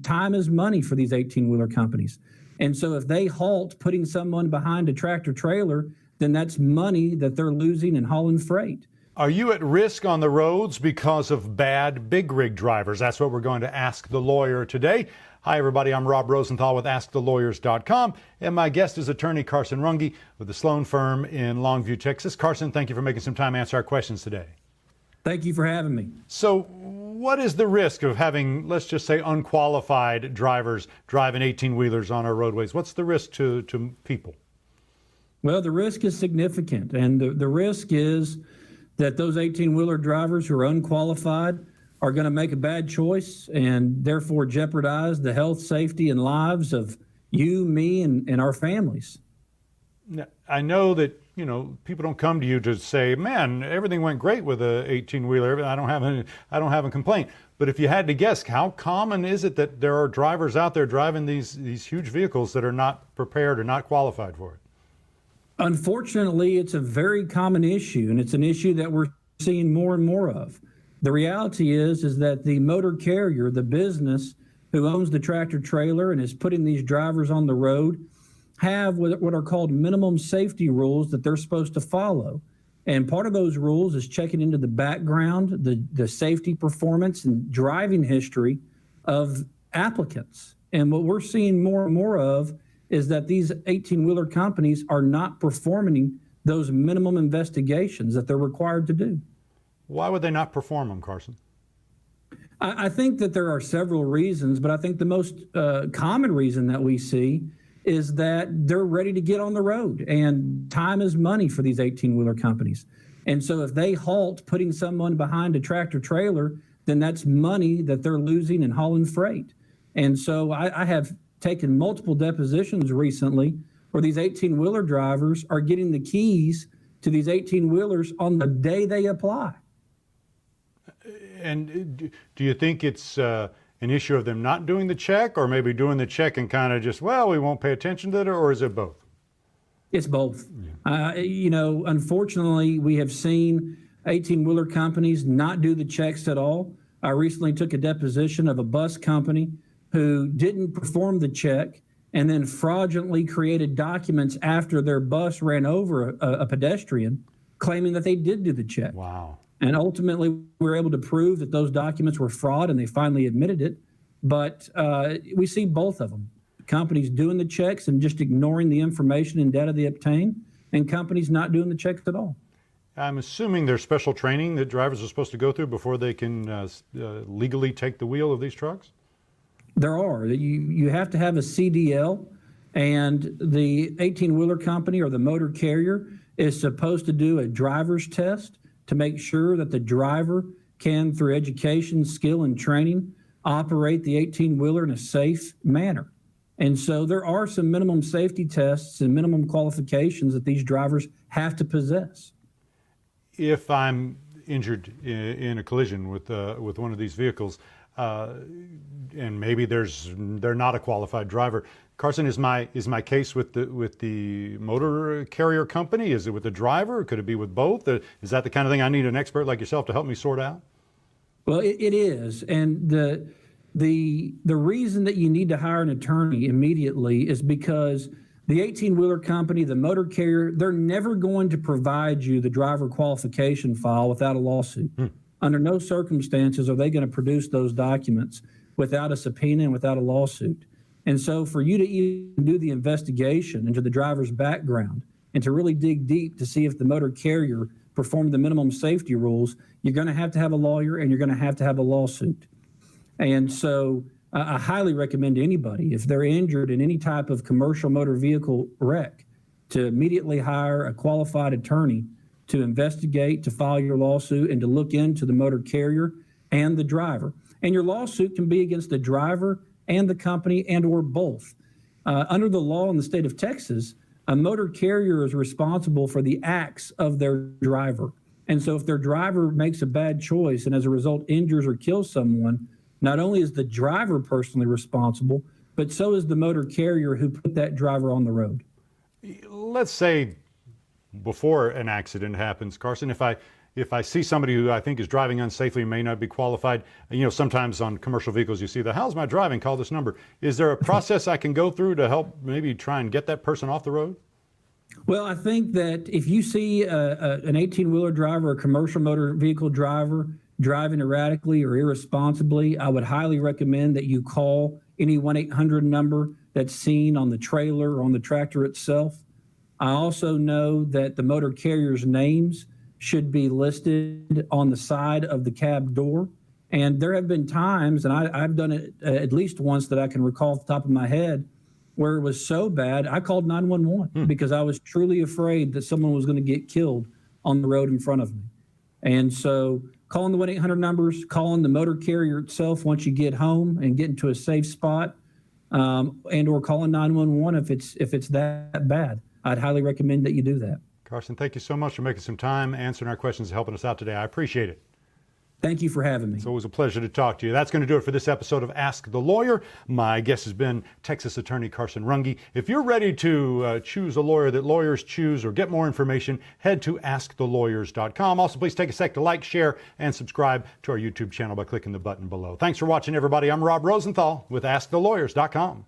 time is money for these 18-wheeler companies. And so if they halt putting someone behind a tractor trailer, then that's money that they're losing in hauling freight. Are you at risk on the roads because of bad big rig drivers? That's what we're going to ask the lawyer today. Hi, everybody. I'm Rob Rosenthal with AskTheLawyers.com, and my guest is attorney Carson Runge with the Sloan firm in Longview, Texas. Carson, thank you for making some time to answer our questions today. Thank you for having me. So what is the risk of having, let's just say, unqualified drivers driving 18-wheelers on our roadways? What's the risk to people? Well, the risk is significant, and the risk is that those 18-wheeler drivers who are unqualified are going to make a bad choice and therefore jeopardize the health, safety, and lives of you, me, and our families. Now, I know that, people don't come to you to say, man, everything went great with a 18-wheeler. I don't have a complaint. But if you had to guess, how common is it that there are drivers out there driving these huge vehicles that are not prepared or not qualified for it? Unfortunately, it's a very common issue, and it's an issue that we're seeing more and more of. The reality is that the motor carrier, the business who owns the tractor trailer and is putting these drivers on the road, have what are called minimum safety rules that they're supposed to follow. And part of those rules is checking into the background, the safety performance and driving history of applicants. And what we're seeing more and more of is that these 18-wheeler companies are not performing those minimum investigations that they're required to do. Why would they not perform them, Carson? I think that there are several reasons, but I think the most common reason that we see is that they're ready to get on the road, and time is money for these 18-wheeler companies. And so if they halt putting someone behind a tractor trailer, then that's money that they're losing in hauling freight. And so I have taken multiple depositions recently where these 18-wheeler drivers are getting the keys to these 18-wheelers on the day they apply. And do you think it's an issue of them not doing the check, or maybe doing the check and kind of just, well, we won't pay attention to it, or is it both? It's both. Yeah. Unfortunately, we have seen 18-wheeler companies not do the checks at all. I recently took a deposition of a bus company who didn't perform the check and then fraudulently created documents after their bus ran over a pedestrian, claiming that they did do the check. Wow. And ultimately, we were able to prove that those documents were fraud, and they finally admitted it. But we see both of them. Companies doing the checks and just ignoring the information and data they obtain, and companies not doing the checks at all. I'm assuming there's special training that drivers are supposed to go through before they can legally take the wheel of these trucks? There are. You have to have a CDL, and the 18-wheeler company or the motor carrier is supposed to do a driver's test to make sure that the driver can, through education, skill, and training, operate the 18-wheeler in a safe manner. And so there are some minimum safety tests and minimum qualifications that these drivers have to possess. If I'm injured in a collision with one of these vehicles, and maybe they're not a qualified driver, Carson, is my case with the motor carrier company? Is it with the driver? Could it be with both? Is that the kind of thing I need an expert like yourself to help me sort out? Well, it is, and the reason that you need to hire an attorney immediately is because the 18-wheeler company, the motor carrier, they're never going to provide you the driver qualification file without a lawsuit. Under no circumstances are they going to produce those documents without a subpoena and without a lawsuit. And so for you to even do the investigation into the driver's background and to really dig deep to see if the motor carrier performed the minimum safety rules, you're going to have a lawyer and you're going to have a lawsuit. And so I highly recommend to anybody, if they're injured in any type of commercial motor vehicle wreck, to immediately hire a qualified attorney to investigate, to file your lawsuit, and to look into the motor carrier and the driver. And your lawsuit can be against the driver and the company and or both. Under the law in the state of Texas, a motor carrier is responsible for the acts of their driver. And so if their driver makes a bad choice and as a result injures or kills someone, not only is the driver personally responsible, but so is the motor carrier who put that driver on the road. Let's say before an accident happens, Carson, if if I see somebody who I think is driving unsafely, may not be qualified, sometimes on commercial vehicles you see how's my driving? Call this number. Is there a process I can go through to help maybe try and get that person off the road? Well, I think that if you see an 18-wheeler driver, a commercial motor vehicle driver driving erratically or irresponsibly, I would highly recommend that you call any 1-800 number that's seen on the trailer or on the tractor itself. I also know that the motor carrier's names should be listed on the side of the cab door. And there have been times, and I've done it at least once that I can recall off the top of my head, where it was so bad, I called 911 because I was truly afraid that someone was going to get killed on the road in front of me. And so calling the 1-800 numbers, calling the motor carrier itself once you get home and get into a safe spot, and or calling 911 if it's that bad. I'd highly recommend that you do that. Carson, thank you so much for making some time, answering our questions, and helping us out today. I appreciate it. Thank you for having me. It's always a pleasure to talk to you. That's going to do it for this episode of Ask the Lawyer. My guest has been Texas attorney Carson Runge. If you're ready to choose a lawyer that lawyers choose or get more information, head to AskTheLawyers.com. Also, please take a sec to like, share, and subscribe to our YouTube channel by clicking the button below. Thanks for watching, everybody. I'm Rob Rosenthal with AskTheLawyers.com.